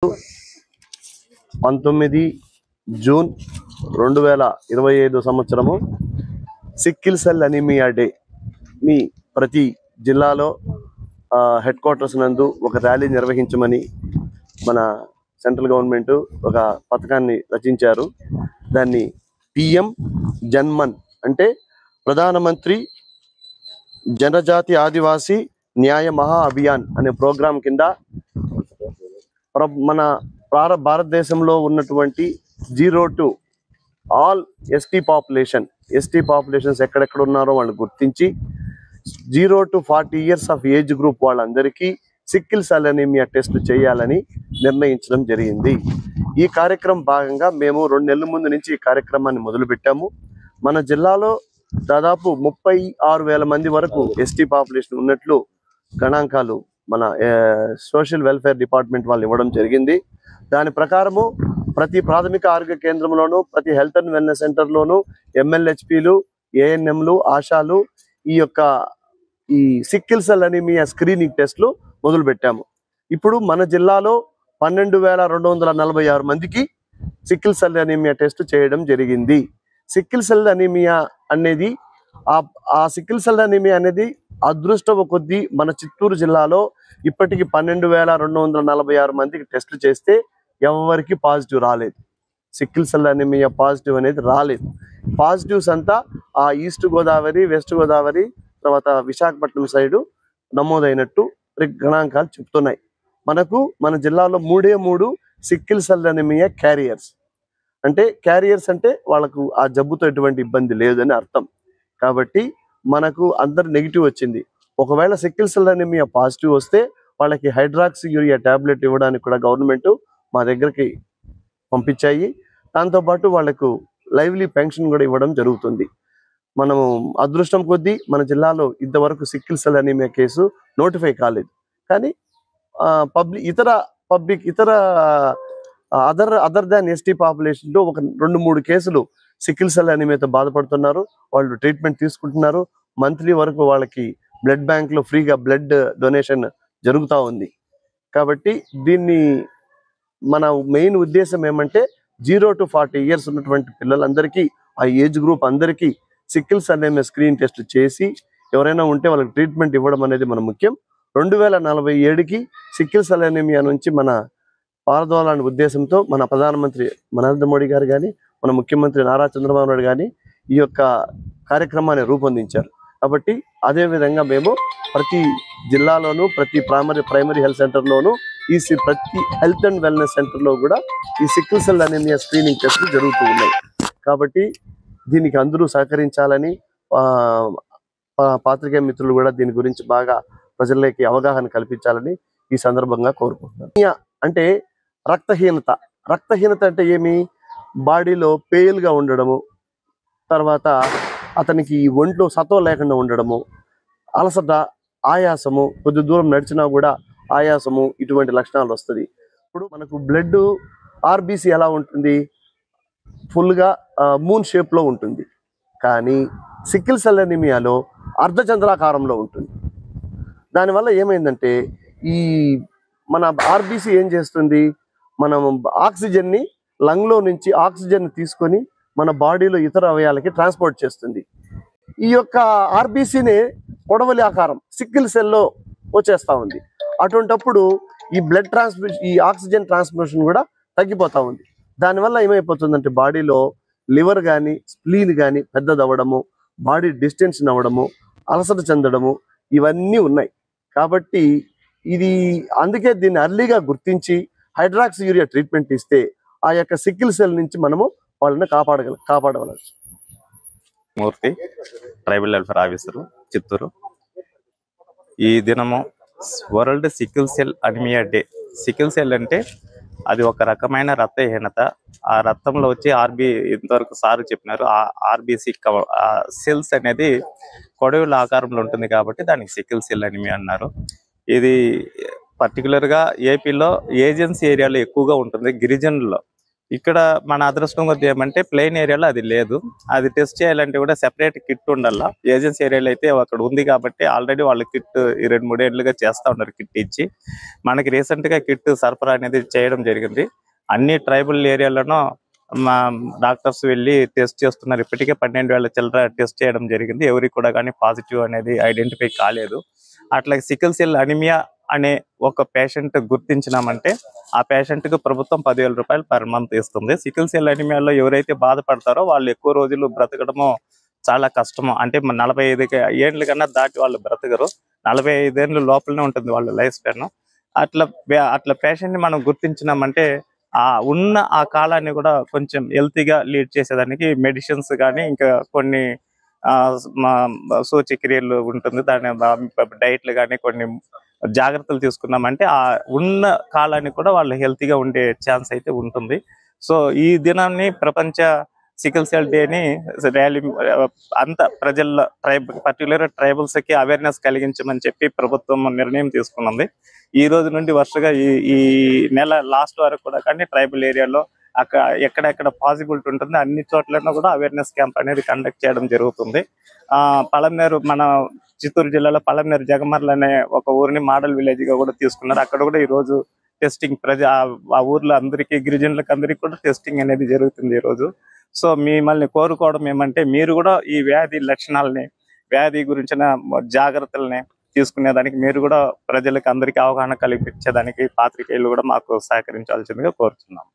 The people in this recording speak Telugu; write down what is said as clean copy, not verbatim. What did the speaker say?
19 జూన్ 2025 సంవత్సరము సిక్కిల్ సెల్ అనీమియా డే ని ప్రతి జిల్లాలో హెడ్ క్వార్టర్స్ నందు ఒక ర్యాలీ నిర్వహించమని మన సెంట్రల్ గవర్నమెంట్ ఒక పథకాన్ని రచించారు. దాన్ని పిఎం జన్మన్ అంటే ప్రధానమంత్రి జనజాతి ఆదివాసీ న్యాయ మహా అభియాన్ అనే ప్రోగ్రాం కింద మన భారతదేశంలో ఉన్నటువంటి 0 to ఆల్ ఎస్టీ పాపులేషన్స్ ఎక్కడెక్కడ ఉన్నారో వాళ్ళు గుర్తించి 0 to 40 years of age group వాళ్ళందరికీ సిక్కిల్ సెల్ అనీమియా టెస్ట్ చేయాలని నిర్ణయించడం జరిగింది. ఈ కార్యక్రమం భాగంగా మేము 2 నెలల ముందు నుంచి ఈ కార్యక్రమాన్ని మొదలుపెట్టాము. మన జిల్లాలో దాదాపు 36,000 మంది వరకు ఎస్టీ పాపులేషన్ ఉన్నట్లు గణాంకాలు మన సోషల్ వెల్ఫేర్ డిపార్ట్మెంట్ వాళ్ళు ఇవ్వడం జరిగింది. దాని ప్రకారము ప్రతి ప్రాథమిక ఆరోగ్య కేంద్రంలోనూ ప్రతి హెల్త్ అండ్ వెల్నెస్ సెంటర్లోనూ MLHPలు ANMలు ఆశాలు ఈ సిక్కిల్ సెల్ అనీమియా స్క్రీనింగ్ టెస్ట్లు మొదలు పెట్టాము. ఇప్పుడు మన జిల్లాలో 12,246 మందికి సిక్కిల్ సెల్ అనీమియా టెస్ట్ చేయడం జరిగింది. సిక్కిల్ సెల్ అనీమియా అనేది సిక్కిల్ సెల్ అనీమియా అనేది అదృష్టం కొద్దీ మన చిత్తూరు జిల్లాలో ఇప్పటికి 12,246 మందికి టెస్టులు చేస్తే ఎవరికి పాజిటివ్ రాలేదు. సిక్కిల్ సెల్ అనీమియా పాజిటివ్ అనేది రాలేదు. పాజిటివ్స్ అంతా ఆ ఈస్ట్ గోదావరి, వెస్ట్ గోదావరి, తర్వాత విశాఖపట్నం సైడు నమోదైనట్టు గణాంకాలు చెప్తున్నాయి. మన జిల్లాలో 3 సిక్కిల్ సెల్ అనీమియా క్యారియర్స్ అంటే వాళ్ళకు ఆ జబ్బుతో ఎటువంటి ఇబ్బంది లేదని అర్థం. కాబట్టి మనకు అందరు నెగిటివ్ వచ్చింది. ఒకవేళ సిక్కిల్ సెల్ అనీమియా పాజిటివ్ వస్తే వాళ్ళకి హైడ్రాక్సియూరియా టాబ్లెట్ ఇవ్వడానికి కూడా గవర్నమెంట్ మా దగ్గరికి పంపించాయి. దాంతోపాటు వాళ్ళకు లైవ్లీ పెన్షన్ కూడా ఇవ్వడం జరుగుతుంది. మనము అదృష్టం కొద్దీ మన జిల్లాలో ఇంతవరకు Sikkil cell anaemia case notify కాలేదు. కానీ అదర్ దాన్ ఎస్టీ పాపులేషన్లో ఒక 2-3 కేసులు సిక్కిల్ సెల్ అనీమియాతో బాధపడుతున్నారు. వాళ్ళు ట్రీట్మెంట్ తీసుకుంటున్నారు. మంత్లీ వరకు వాళ్ళకి బ్లడ్ బ్యాంక్లో ఫ్రీగా బ్లడ్ డొనేషన్ జరుగుతూ ఉంది. కాబట్టి దీన్ని మన మెయిన్ ఉద్దేశం ఏమంటే 0 to 40 years ఉన్నటువంటి పిల్లలందరికీ ఆ ఏజ్ గ్రూప్ అందరికీ Sikkil cell anaemia screen test చేసి ఎవరైనా ఉంటే వాళ్ళకి ట్రీట్మెంట్ ఇవ్వడం అనేది మన ముఖ్యం. 2047కి సిక్కిల్ సెల్ అనీమియా నుంచి మన పారదోలాని ఉద్దేశంతో మన ప్రధానమంత్రి నరేంద్ర మోడీ గారు కానీ మన ముఖ్యమంత్రి నారా చంద్రబాబు నాయుడు కానీ ఈ యొక్క కార్యక్రమాన్ని రూపొందించారు. కాబట్టి అదేవిధంగా మేము ప్రతి జిల్లాలోనూ ప్రతి ప్రైమరీ హెల్త్ సెంటర్లోనూ ప్రతి హెల్త్ అండ్ వెల్నెస్ సెంటర్లో కూడా ఈ సిక్కిల్ సెల్ అనీమియా స్క్రీనింగ్ టెస్ట్లు జరుగుతూ ఉన్నాయి. కాబట్టి దీనికి అందరూ సహకరించాలని పాత్రికేయ మిత్రులు కూడా దీని గురించి బాగా ప్రజల్లోకి అవగాహన కల్పించాలని ఈ సందర్భంగా కోరుకుంటున్నాను. అంటే రక్తహీనత అంటే ఏమి? బాడీలో పేలుగా ఉండడము, తర్వాత అతనికి ఒంట్లో సత్వం లేకుండా ఉండడము, అలసట, ఆయాసము, కొద్ది దూరం నడిచినా కూడా ఆయాసము, ఇటువంటి లక్షణాలు వస్తుంది. ఇప్పుడు మనకు బ్లడ్ RBC ఎలా ఉంటుంది? ఫుల్గా మూన్ షేప్లో ఉంటుంది. కానీ సిక్కిల్ సెల్ అనీమియాలో అర్ధచంద్రాకారంలో ఉంటుంది. దానివల్ల ఏమైందంటే మన RBC ఏం చేస్తుంది? మనం ఆక్సిజన్ని లంగ్లో నుంచి ఆక్సిజన్ తీసుకొని మన బాడీలో ఇతర అవయాలకి ట్రాన్స్పోర్ట్ చేస్తుంది. ఈ యొక్క RBCనే కొడవలి ఆకారం సిక్కిల్ సెల్లో వచ్చేస్తూ ఉంది. అటువంటప్పుడు ఈ ఆక్సిజన్ ట్రాన్స్మిషన్ కూడా తగ్గిపోతూ ఉంది. దానివల్ల ఏమైపోతుందంటే బాడీలో లివర్ కానీ స్ప్లీన్ కానీ పెద్దదవ్వడము, బాడీ డిస్టెన్షన్ అవ్వడము, అలసట చెందడము, ఇవన్నీ ఉన్నాయి. కాబట్టి అందుకే దీన్ని అర్లీగా గుర్తించి హైడ్రాక్సియూరియా ట్రీట్మెంట్ ఇస్తే ఆ యొక్క సిక్కిల్ సెల్ నుంచి మనము వాళ్ళని కాపాడవచ్చు. మూర్తి, ట్రైబల్ వెల్ఫేర్ ఆఫీసరు, చిత్తూరు. ఈ దినము world Sikkil cell anaemia day. Sikkil cell అంటే అది ఒక రకమైన రక్తహీనత. ఆ రక్తంలో వచ్చి ఇంతవరకు సార్ చెప్పినారు, RBC సెల్స్ అనేది కొడవలి ఆకారంలో ఉంటుంది కాబట్టి దానికి సిక్కిల్ సెల్ అనీమియా అన్నారు. ఇది పర్టికులర్గా ఏపీలో ఏజెన్సీ ఏరియాలో ఎక్కువగా ఉంటుంది, గిరిజనుల్లో. ఇక్కడ మన అదృష్టం కొద్ది ఏమంటే ప్లెయిన్ ఏరియాలో అది లేదు. అది టెస్ట్ చేయాలంటే కూడా సెపరేట్ కిట్ ఉండాల. ఏజెన్సీ ఏరియాలో అయితే అక్కడ ఉంది కాబట్టి ఆల్రెడీ వాళ్ళు కిట్ 2-3 ఏళ్ళుగా చేస్తా ఉన్నారు కిట్ ఇచ్చి. మనకి రీసెంట్ గా కిట్ సరఫరా అనేది చేయడం జరిగింది. అన్ని ట్రైబల్ ఏరియాలోనూ మా డాక్టర్స్ వెళ్ళి టెస్ట్ చేస్తున్నారు. ఇప్పటికే 12,000 చిల్లర టెస్ట్ చేయడం జరిగింది. ఎవరికి కూడా కానీ పాజిటివ్ అనేది ఐడెంటిఫై కాలేదు. అట్లా సికిల్ సెల్ అనిమియా అనే ఒక పేషెంట్ గుర్తించినామంటే ఆ పేషెంట్ కు ప్రభుత్వం 10,000 రూపాయలు పర్ మంత్ ఇస్తుంది. సికిల్ సెల్ అనిమియాలో ఎవరైతే బాధపడతారో వాళ్ళు ఎక్కువ రోజులు బ్రతకడము చాలా కష్టము. అంటే 45 ఏళ్ళ కన్నా దాటి వాళ్ళు బ్రతకరు. 45 ఏళ్ళ లోపలనే ఉంటుంది వాళ్ళ లైఫ్ స్పాన్. అట్లా పేషెంట్ ని మనం గుర్తించినామంటే ఉన్న ఆ కాలాన్ని కూడా కొంచెం హెల్తీగా లీడ్ చేసేదానికి మెడిసిన్స్ కానీ ఇంకా కొన్ని సూచక్రియలు ఉంటుంది. దాని డైట్లు కానీ కొన్ని జాగ్రత్తలు తీసుకున్నామంటే ఆ ఉన్న కాలానికి కూడా వాళ్ళు హెల్తీగా ఉండే ఛాన్స్ అయితే ఉంటుంది. సో ఈ దినాన్ని ప్రపంచ సికిల్ సెల్ డేని ర్యాలీ అంత ప్రజల్లో పర్టికులర్ ట్రైబల్స్ కి అవేర్నెస్ కలిగించమని చెప్పి ప్రభుత్వం నిర్ణయం తీసుకున్నది. ఈ రోజు నుండి వరుసగా ఈ నెల లాస్ట్ వరకు కూడా కానీ ట్రైబల్ ఏరియాలో అక్కడ ఎక్కడెక్కడ పాసిబిలిటీ ఉంటుంది అన్ని చోట్లనూ కూడా అవేర్నెస్ క్యాంప్ అనేది కండక్ట్ చేయడం జరుగుతుంది. పలమనేరు మన చిత్తూరు జిల్లాలో పలమనేరు జగమర్ల అనే ఒక ఊరిని మోడల్ విలేజ్ గా కూడా తీసుకున్నారు. అక్కడ కూడా ఈ రోజు టెస్టింగ్ ఆ ఊర్లో అందరికీ గిరిజనులకు అందరికీ కూడా టెస్టింగ్ అనేది జరుగుతుంది ఈ రోజు. సో మిమ్మల్ని కోరుకోవడం ఏమంటే మీరు కూడా ఈ వ్యాధి లక్షణాలని వ్యాధి గురించిన జాగ్రత్తల్ని తీసుకునేదానికి మీరు కూడా ప్రజలకు అందరికీ అవగాహన కల్పించేదానికి పాత్రికేయులు కూడా మాకు సహకరించాల్సిందిగా కోరుతున్నాం.